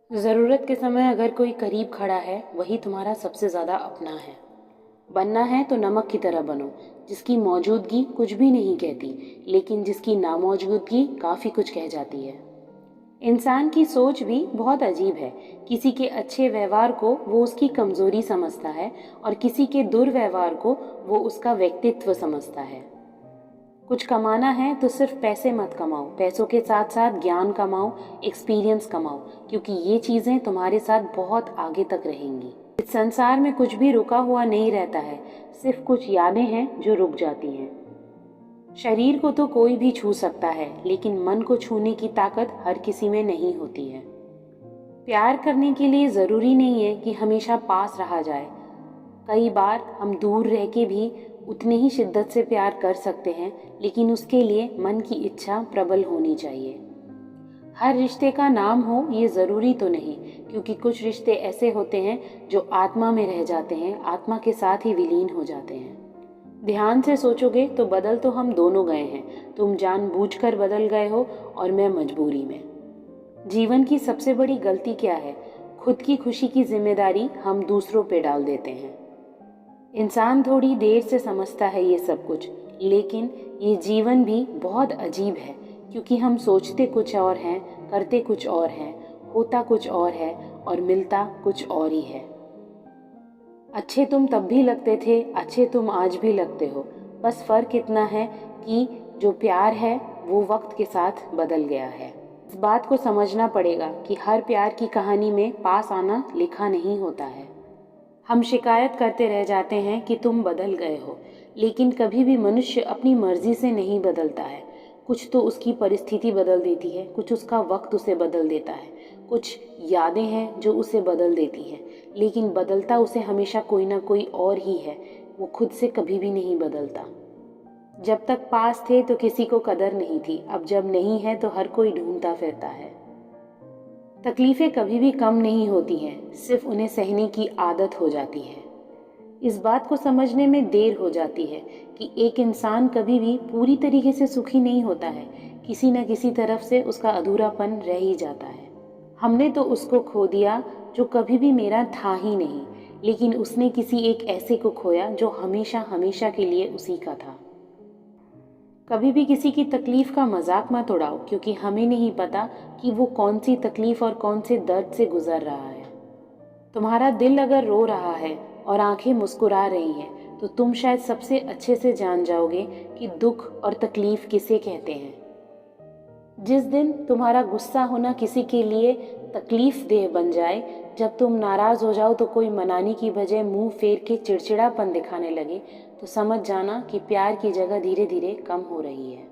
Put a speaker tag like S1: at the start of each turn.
S1: ज़रूरत के समय अगर कोई करीब खड़ा है, वही तुम्हारा सबसे ज़्यादा अपना है। बनना है तो नमक की तरह बनो, जिसकी मौजूदगी कुछ भी नहीं कहती, लेकिन जिसकी नामौजूदगी काफ़ी कुछ कह जाती है। इंसान की सोच भी बहुत अजीब है। किसी के अच्छे व्यवहार को वो उसकी कमज़ोरी समझता है और किसी के दुर्व्यवहार को वो उसका व्यक्तित्व समझता है। कुछ कमाना है तो सिर्फ पैसे मत कमाओ, पैसों के साथ साथ ज्ञान कमाओ, एक्सपीरियंस कमाओ, क्योंकि ये चीज़ें तुम्हारे साथ बहुत आगे तक रहेंगी। इस संसार में कुछ भी रुका हुआ नहीं रहता है, सिर्फ कुछ यादें हैं जो रुक जाती हैं। शरीर को तो कोई भी छू सकता है, लेकिन मन को छूने की ताकत हर किसी में नहीं होती है। प्यार करने के लिए ज़रूरी नहीं है कि हमेशा पास रहा जाए। कई बार हम दूर रह के भी उतने ही शिद्दत से प्यार कर सकते हैं, लेकिन उसके लिए मन की इच्छा प्रबल होनी चाहिए। हर रिश्ते का नाम हो ये ज़रूरी तो नहीं, क्योंकि कुछ रिश्ते ऐसे होते हैं जो आत्मा में रह जाते हैं, आत्मा के साथ ही विलीन हो जाते हैं। ध्यान से सोचोगे तो बदल तो हम दोनों गए हैं। तुम जानबूझकर बदल गए हो और मैं मजबूरी में। जीवन की सबसे बड़ी गलती क्या है? खुद की खुशी की जिम्मेदारी हम दूसरों पे डाल देते हैं। इंसान थोड़ी देर से समझता है ये सब कुछ, लेकिन ये जीवन भी बहुत अजीब है, क्योंकि हम सोचते कुछ और हैं, करते कुछ और हैं, होता कुछ और है और मिलता कुछ और ही है। अच्छे तुम तब भी लगते थे, अच्छे तुम आज भी लगते हो। बस फर्क इतना है कि जो प्यार है वो वक्त के साथ बदल गया है। इस बात को समझना पड़ेगा कि हर प्यार की कहानी में पास आना लिखा नहीं होता है। हम शिकायत करते रह जाते हैं कि तुम बदल गए हो, लेकिन कभी भी मनुष्य अपनी मर्जी से नहीं बदलता है। कुछ तो उसकी परिस्थिति बदल देती है, कुछ उसका वक्त उसे बदल देता है, कुछ यादें हैं जो उसे बदल देती हैं, लेकिन बदलता उसे हमेशा कोई ना कोई और ही है। वो खुद से कभी भी नहीं बदलता। जब तक पास थे तो किसी को कदर नहीं थी, अब जब नहीं है तो हर कोई ढूंढता फिरता है। तकलीफें कभी भी कम नहीं होती हैं, सिर्फ उन्हें सहने की आदत हो जाती है। इस बात को समझने में देर हो जाती है कि एक इंसान कभी भी पूरी तरीके से सुखी नहीं होता है। किसी न किसी तरफ से उसका अधूरापन रह ही जाता है। हमने तो उसको खो दिया जो कभी भी मेरा था ही नहीं, लेकिन उसने किसी एक ऐसे को खोया जो हमेशा हमेशा के लिए उसी का था। कभी भी किसी की तकलीफ का मजाक मत उड़ाओ, क्योंकि हमें नहीं पता कि वो कौन सी तकलीफ और कौन से दर्द से गुजर रहा है। तुम्हारा दिल अगर रो रहा है और आंखें मुस्कुरा रही हैं, तो तुम शायद सबसे अच्छे से जान जाओगे कि दुख और तकलीफ किसे कहते हैं। जिस दिन तुम्हारा गुस्सा होना किसी के लिए तकलीफ देह बन जाए, जब तुम नाराज हो जाओ तो कोई मनाने की बजाय मुंह फेर के चिड़चिड़ापन दिखाने लगे, तो समझ जाना कि प्यार की जगह धीरे धीरे कम हो रही है।